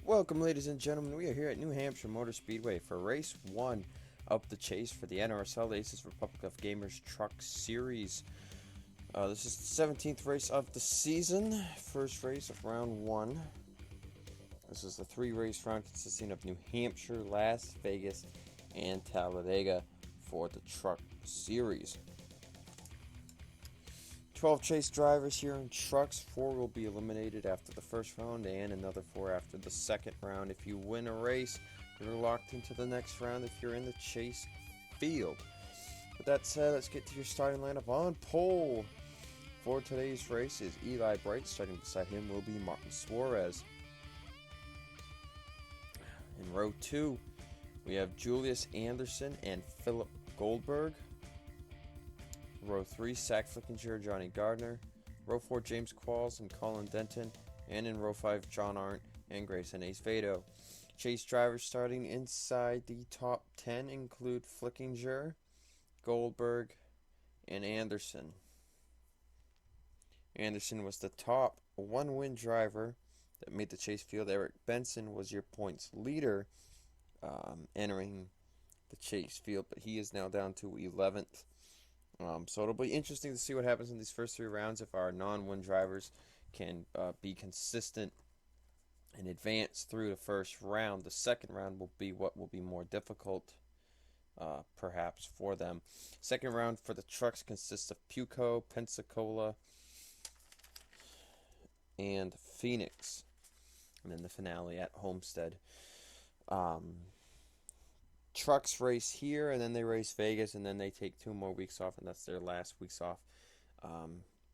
Welcome, ladies and gentlemen. We are here at New Hampshire Motor Speedway for race 1 of the chase for the NRSL Asus Republic of Gamers Truck Series. This is the 17th race of the season, first race of round 1. This is the 3-race round consisting of New Hampshire, Las Vegas, and Talladega for the truck series. 12 chase drivers here in trucks. 4 will be eliminated after the first round and another 4 after the second round. If you win a race, you're locked into the next round if you're in the chase field. With that said, let's get to your starting lineup. On pole for today's race is Eli Bright. Starting beside him will be Martin Suarez. In row 2, we have Julius Anderson and Philip Goldberg. Row 3, Zach Flickinger, Johnny Gardner. Row 4, James Qualls and Colin Denton. And in row 5, John Arndt and Grayson Acevedo. Chase drivers starting inside the top 10 include Flickinger, Goldberg, and Anderson. Anderson was the top one-win driver that made the chase field. Eric Benson was your points leader entering the chase field, but he is now down to 11th. So it'll be interesting to see what happens in these first 3 rounds if our non-win drivers can be consistent and advance through the first round. The second round will be what will be more difficult, perhaps, for them. Second round for the trucks consists of Puco, Pensacola, and Phoenix. And then the finale at Homestead. Trucks race here, and then they race Vegas, and then they take 2 more weeks off, and that's their last weeks off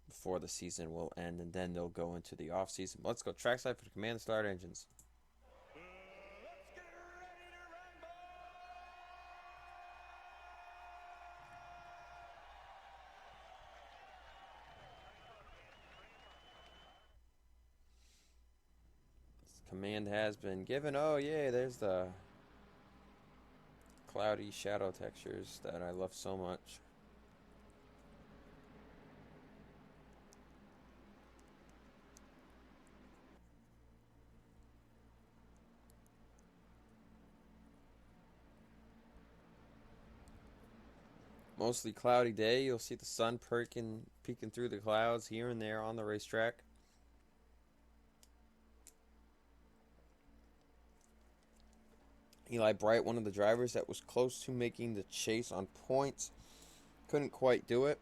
before the season will end, and then they'll go into the off season. Let's go trackside for the command start engines. Command has been given. Oh yeah, there's the cloudy shadow textures that I love so much. Mostly cloudy day. You'll see the sun peeking through the clouds here and there on the racetrack. Eli Bright, one of the drivers that was close to making the chase on points, couldn't quite do it.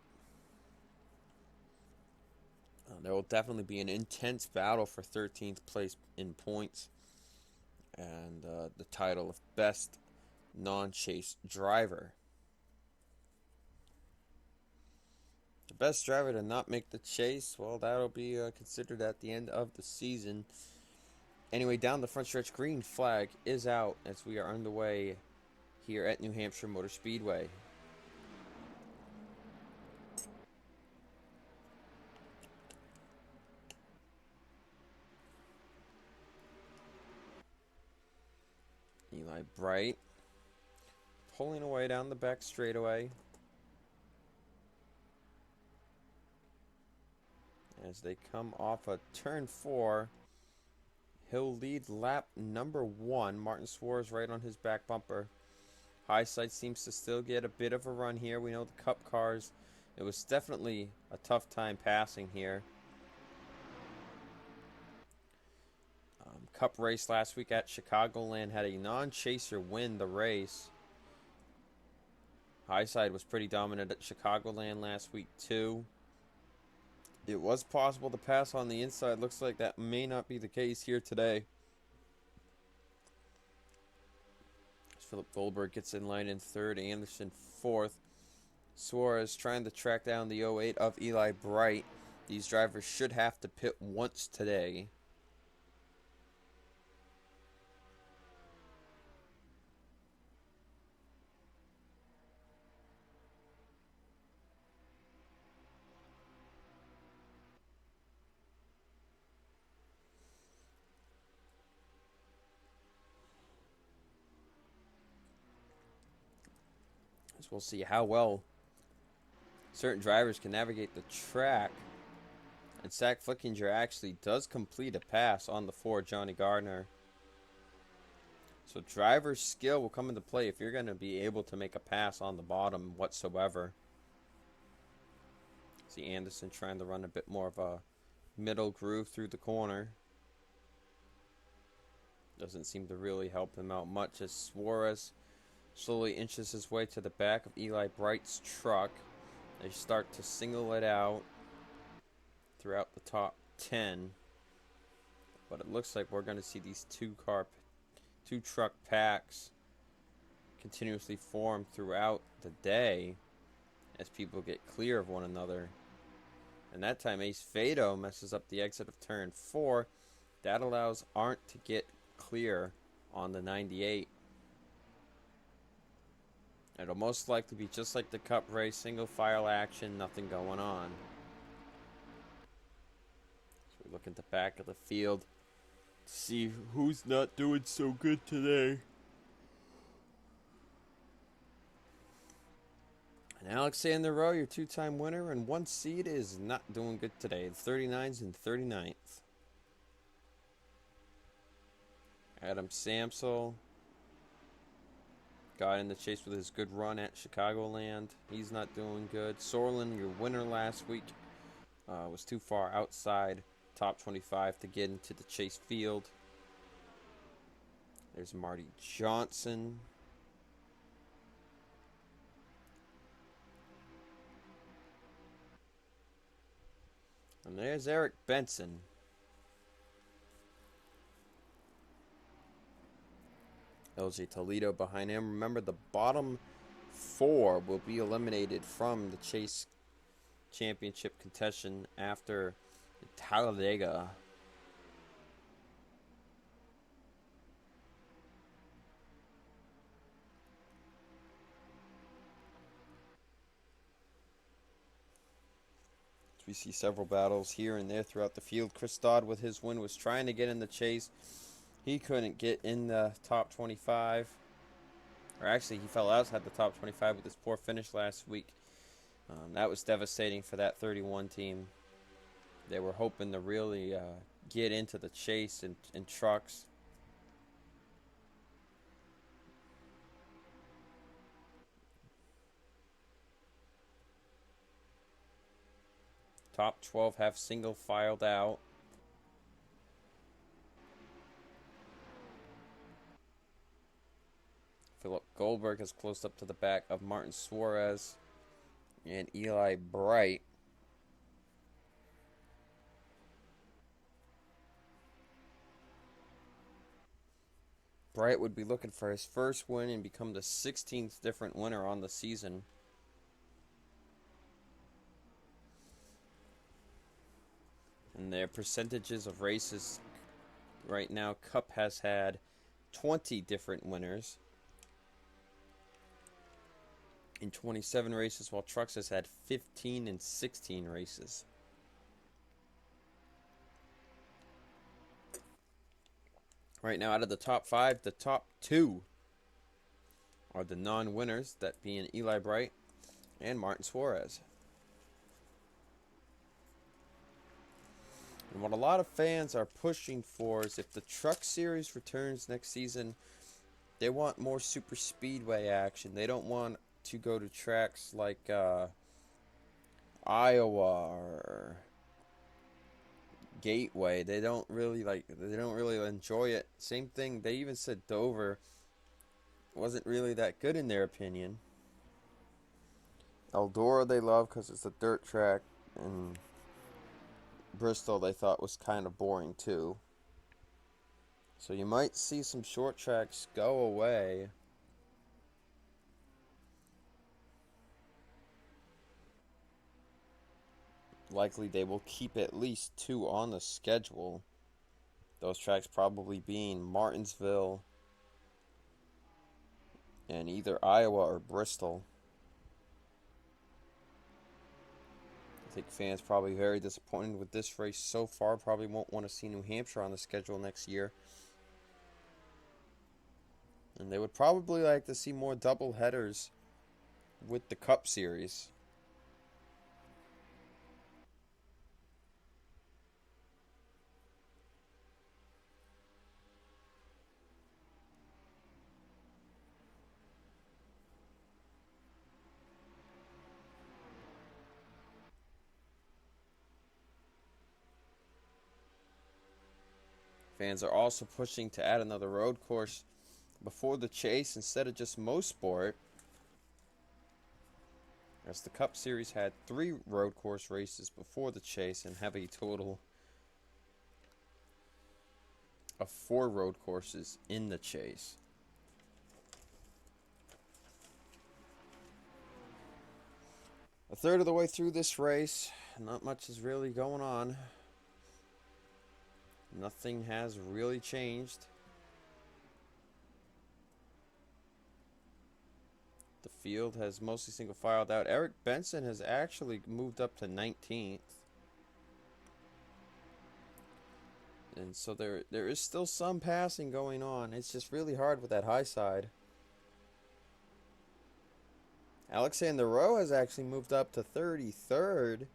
There will definitely be an intense battle for 13th place in points and the title of best non-chase driver. The best driver to not make the chase, well, that'll be considered at the end of the season. Anyway, down the front stretch, green flag is out as we are underway here at New Hampshire Motor Speedway. Eli Bright pulling away down the back straightaway as they come off a turn 4. He'll lead lap number 1. Martin Suarez right on his back bumper. High Side seems to still get a bit of a run here. We know the Cup cars, it was definitely a tough time passing here. Cup race last week at Chicagoland had a non-chaser win the race. High Side was pretty dominant at Chicagoland last week too. It was possible to pass on the inside. Looks like that may not be the case here today. Philip Goldberg gets in line in 3rd, Anderson 4th. Suarez trying to track down the 08 of Eli Bright. These drivers should have to pit once today. We'll see how well certain drivers can navigate the track. And Zach Flickinger actually does complete a pass on the 4, Johnny Gardner. So driver's skill will come into play if you're going to be able to make a pass on the bottom whatsoever. See Anderson trying to run a bit more of a middle groove through the corner. Doesn't seem to really help him out much as Suarez slowly inches his way to the back of Eli Bright's truck. They start to single it out throughout the top 10. But it looks like we're going to see these two truck packs continuously form throughout the day as people get clear of one another. And that time Ace Fado messes up the exit of turn 4. That allows Arndt to get clear on the 98. It'll most likely be just like the Cup race, single file action, nothing going on. So we look at the back of the field to see who's not doing so good today. And Alexander Rowe, your two-time winner and one seed, is not doing good today. 39s and 39th. Adam Samsel got in the chase with his good run at Chicagoland. He's not doing good. Sorlin, your winner last week, was too far outside top 25 to get into the chase field. There's Marty Johnson. And there's Eric Benson. LJ Toledo behind him. Remember, the bottom 4 will be eliminated from the Chase Championship contention after Talladega. We see several battles here and there throughout the field. Chris Dodd with his win was trying to get in the chase. He couldn't get in the top 25. Or actually, he fell outside the top 25 with his poor finish last week. That was devastating for that 31 team. They were hoping to really get into the chase in trucks. Top 12 have single filed out. Philip Goldberg has closed up to the back of Martin Suarez and Eli Bright. Bright would be looking for his first win and become the 16th different winner on the season. And their percentages of races right now, Cup has had 20 different winners in 27 races, while Trucks has had 15 and 16 races. Right now, out of the top 5, the top 2 are the non-winners, that being Eli Bright and Martin Suarez. And what a lot of fans are pushing for is if the Truck Series returns next season, they want more super speedway action. They don't want to go to tracks like Iowa or Gateway. They don't really enjoy it. Same thing, they even said Dover wasn't really that good in their opinion. Eldora they love because it's a dirt track, and Bristol they thought was kind of boring too. So you might see some short tracks go away. Likely they will keep at least 2 on the schedule. Those tracks probably being Martinsville and either Iowa or Bristol. I think fans probably very disappointed with this race so far. Probably won't want to see New Hampshire on the schedule next year. And they would probably like to see more double headers with the Cup Series. Fans are also pushing to add another road course before the chase instead of just most sport, as the Cup Series had 3 road course races before the chase and have a total of 4 road courses in the chase. A third of the way through this race, not much is really going on. Nothing has really changed. The field has mostly single filed out. Eric Benson has actually moved up to 19th. And so there is still some passing going on. It's just really hard with that high side. Alexander Rowe has actually moved up to 33rd.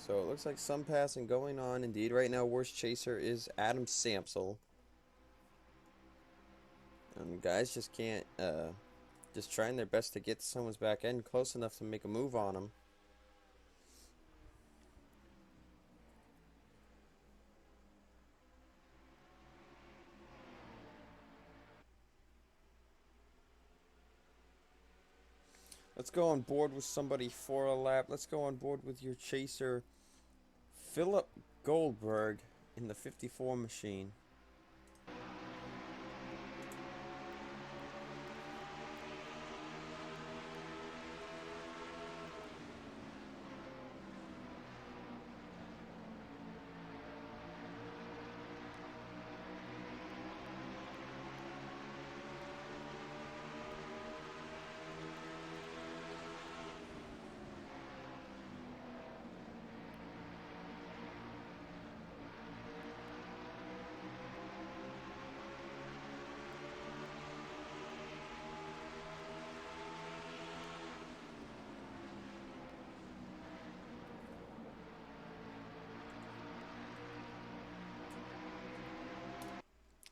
So it looks like some passing going on indeed. Right now, worst chaser is Adam Samsel. Guys just can't, just trying their best to get to someone's back end close enough to make a move on them. Let's go on board with somebody for a lap. Let's go on board with your chaser, Philip Goldberg, in the 54 machine.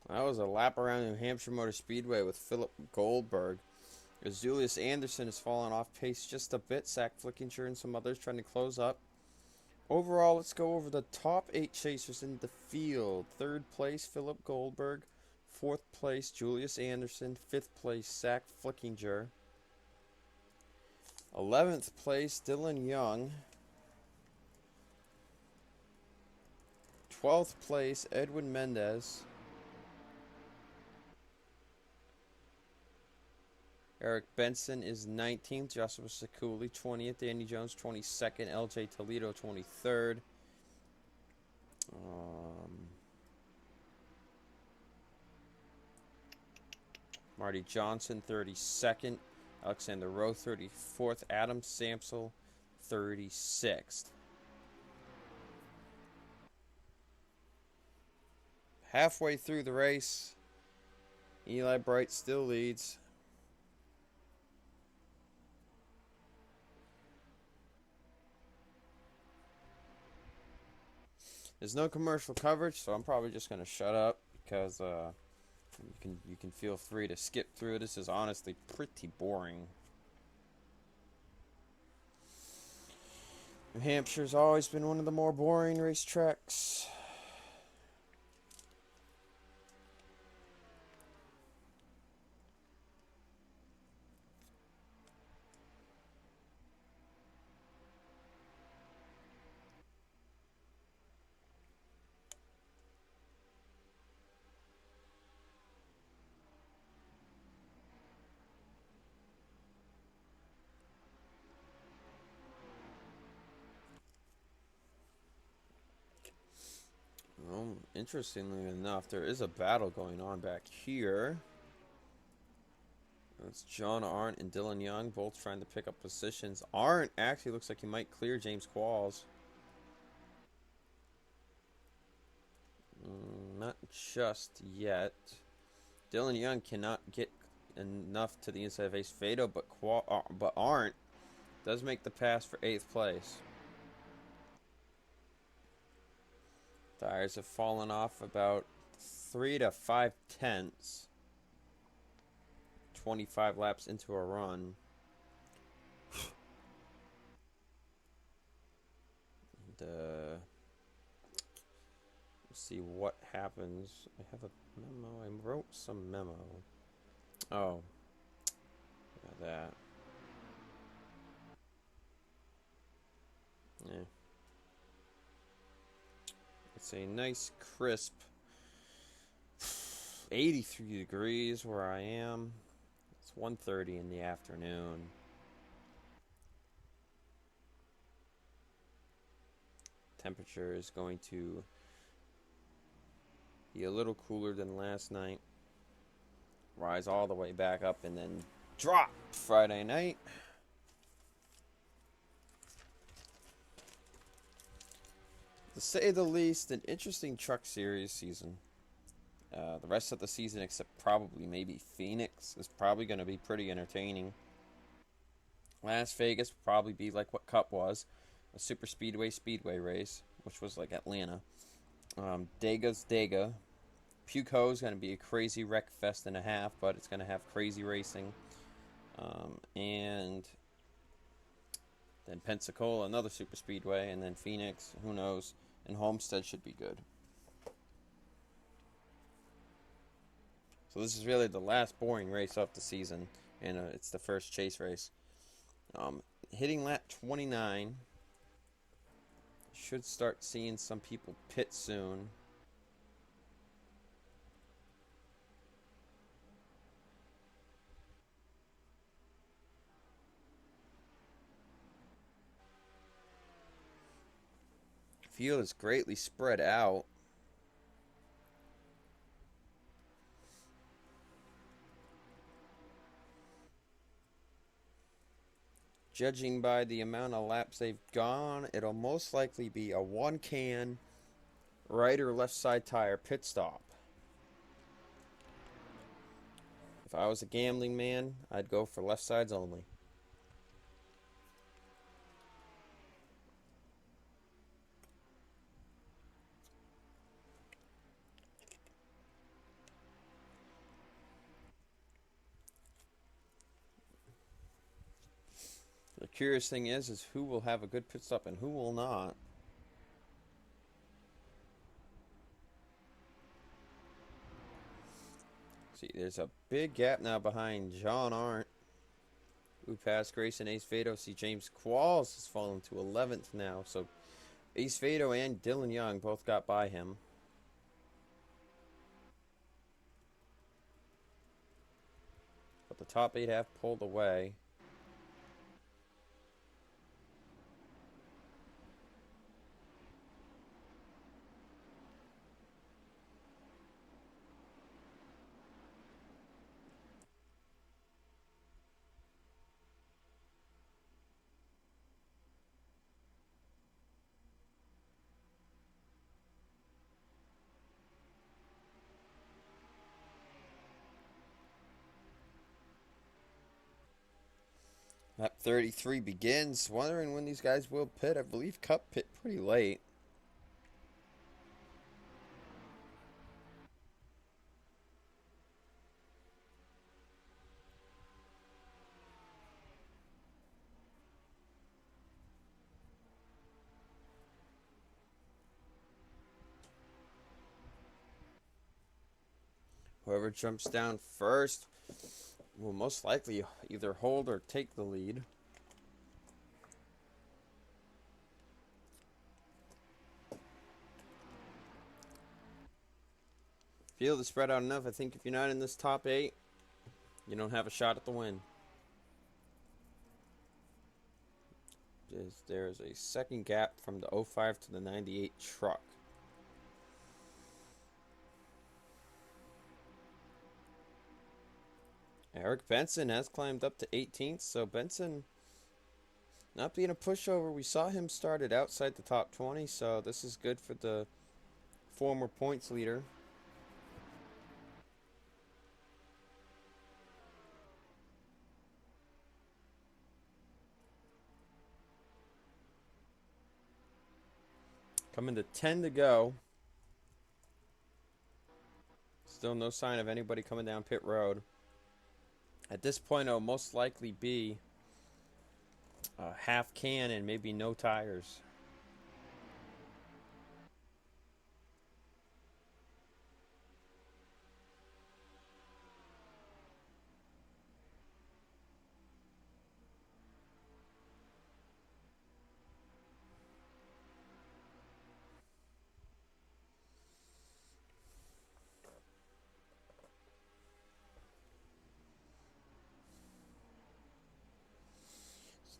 That was a lap around New Hampshire Motor Speedway with Philip Goldberg. As Julius Anderson has fallen off pace just a bit. Zach Flickinger and some others trying to close up. Overall, let's go over the top 8 chasers in the field. 3rd place, Philip Goldberg. 4th place, Julius Anderson. 5th place, Zach Flickinger. 11th place, Dylan Young. 12th place, Edwin Mendez. Eric Benson is 19th. Joshua Sekuli, 20th. Danny Jones, 22nd. LJ Toledo, 23rd. Marty Johnson, 32nd. Alexander Rowe, 34th. Adam Samsel, 36th. Halfway through the race, Eli Bright still leads. There's no commercial coverage, so I'm probably just going to shut up because you can feel free to skip through. This is honestly pretty boring. New Hampshire's always been one of the more boring racetracks. Well, interestingly enough, there is a battle going on back here. It's John Arndt and Dylan Young, both trying to pick up positions. Arndt actually looks like he might clear James Qualls. Not just yet. Dylan Young cannot get enough to the inside of Ace Fado, but Arndt does make the pass for 8th place. Tires have fallen off about 3 to 5 tenths. 25 laps into a run. And, see what happens. I have a memo. I wrote some memo. Oh, got that. Yeah. It's a nice crisp 83 degrees where I am. It's 1:30 in the afternoon. Temperature is going to be a little cooler than last night. Rise all the way back up and then drop Friday night. To say the least, an interesting Truck Series season. The rest of the season, except probably maybe Phoenix, is probably going to be pretty entertaining. Las Vegas will probably be like what Cup was, a super speedway race, which was like Atlanta. Dega's Dega. Puco is going to be a crazy wreck fest and a half, but it's going to have crazy racing. And then Pensacola, another super speedway, and then Phoenix, who knows, and Homestead should be good. So this is really the last boring race of the season, and it's the first chase race. Hitting lap 29, should start seeing some people pit soon. Field is greatly spread out. Judging by the amount of laps they've gone, it'll most likely be a one can right or left side tire pit stop. If I was a gambling man, I'd go for left sides only. The curious thing is who will have a good pit stop and who will not. See, there's a big gap now behind John Arndt, who passed Grayson Ace Vado. See, James Qualls has fallen to 11th now. So Ace Vado and Dylan Young both got by him. But the top 8 have pulled away. Lap 33 begins. Wondering when these guys will pit. I believe Cup pit pretty late. Whoever jumps down first will most likely either hold or take the lead. Field is spread out enough. I think if you're not in this top 8, you don't have a shot at the win. There's a second gap from the 05 to the 98 truck. Eric Benson has climbed up to 18th, so Benson not being a pushover. We saw him started outside the top 20, so this is good for the former points leader. Coming to 10 to go. Still no sign of anybody coming down pit road. At this point, it'll most likely be a half can and maybe no tires.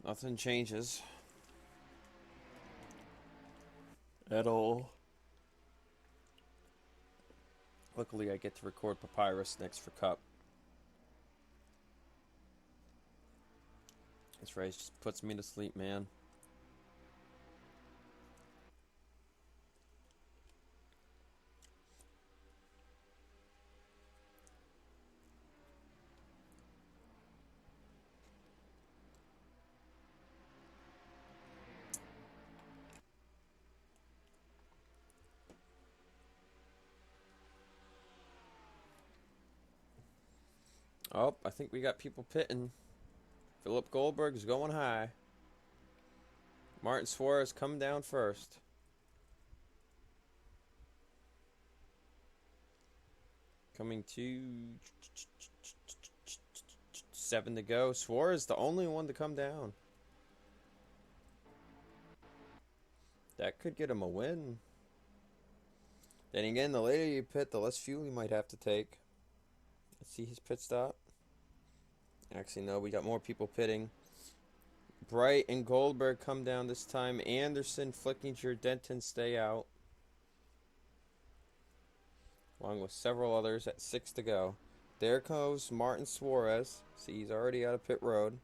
Nothing changes at all. Luckily, I get to record Papyrus next for Cup. This race just puts me to sleep, man. Oh, I think we got people pitting. Philip Goldberg is going high. Martin Suarez come down first. Coming to 7 to go. Suarez the only one to come down. That could get him a win. Then again, the later you pit, the less fuel you might have to take. Let's see his pit stop. Actually, no, we got more people pitting. Bright and Goldberg come down this time. Anderson, Flickinger, Denton stay out. Along with several others at 6 to go. There goes Martin Suarez. See, he's already out of pit road.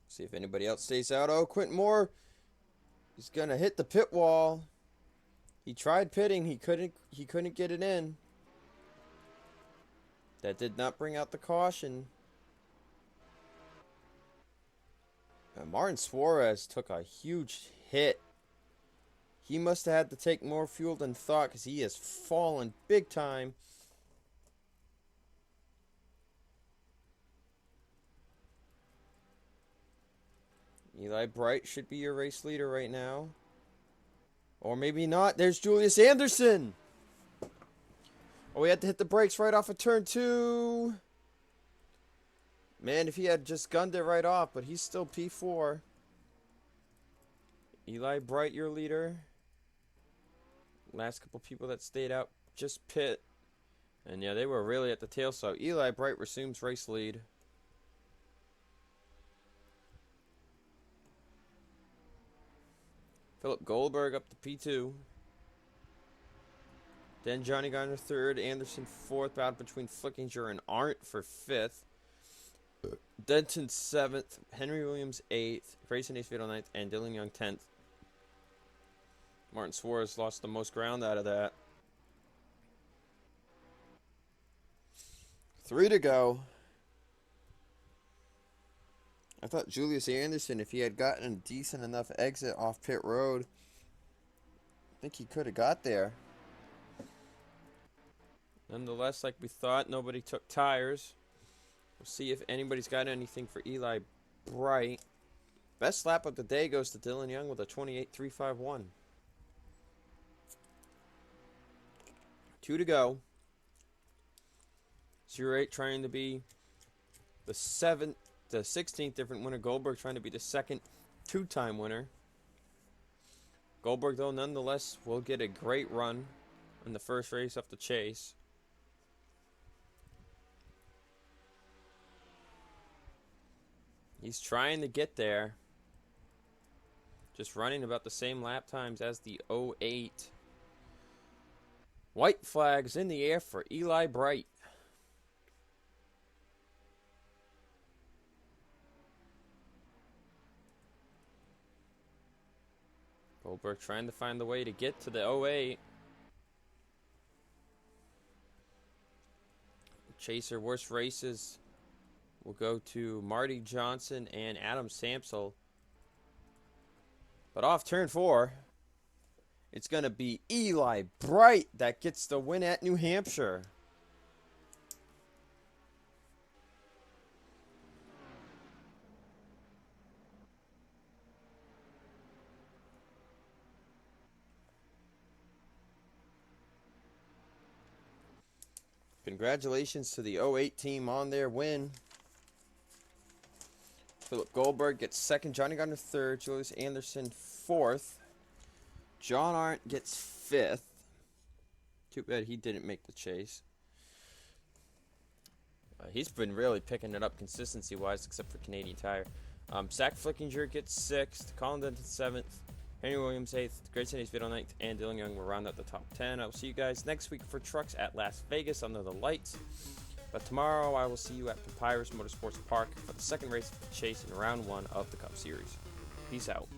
See if anybody else stays out. Oh, Quentin Moore is gonna hit the pit wall. He tried pitting. He couldn't get it in. That did not bring out the caution. Martin Suarez took a huge hit. He must have had to take more fuel than thought because he has fallen big time. Eli Bright should be your race leader right now. Or maybe not. There's Julius Anderson. Oh, we had to hit the brakes right off of turn 2. Man, if he had just gunned it right off, but he's still P4. Eli Bright, your leader. Last couple people that stayed out just pit. And yeah, they were really at the tail, so Eli Bright resumes race lead. Philip Goldberg up to P2. Then Johnny Garner 3rd, Anderson 4th, battle between Flickinger and Arndt for 5th. Denton 7th, Henry Williams 8th, Grayson Acevedo 9th, and Dylan Young 10th. Martin Suarez lost the most ground out of that. 3 to go. I thought Julius Anderson, if he had gotten a decent enough exit off pit road, I think he could have got there. Nonetheless, like we thought, nobody took tires. We'll see if anybody's got anything for Eli Bright. Best lap of the day goes to Dylan Young with a 28.351. 2 to go. 08 trying to be the 16th different winner. Goldberg trying to be the second two-time winner. Goldberg, though, nonetheless, will get a great run in the first race up the chase. He's trying to get there. Just running about the same lap times as the 08. White flags in the air for Eli Bright. Goldberg trying to find the way to get to the 08. Chaser worst races will go to Marty Johnson and Adam Samsel. But off turn 4, it's going to be Eli Bright that gets the win at New Hampshire. Congratulations to the 08 team on their win. Philip Goldberg gets second, Johnny Gardner third, Julius Anderson fourth, John Arndt gets fifth. Too bad he didn't make the chase. He's been really picking it up consistency-wise, except for Canadian Tire. Zach Flickinger gets sixth, Colin Denton seventh, Henry Williams eighth, Grayson Hayesville ninth, and Dylan Young will round out the top 10. I will see you guys next week for trucks at Las Vegas under the lights. But tomorrow I will see you at Papyrus Motorsports Park for the second race of the chase in round 1 of the Cup Series. Peace out.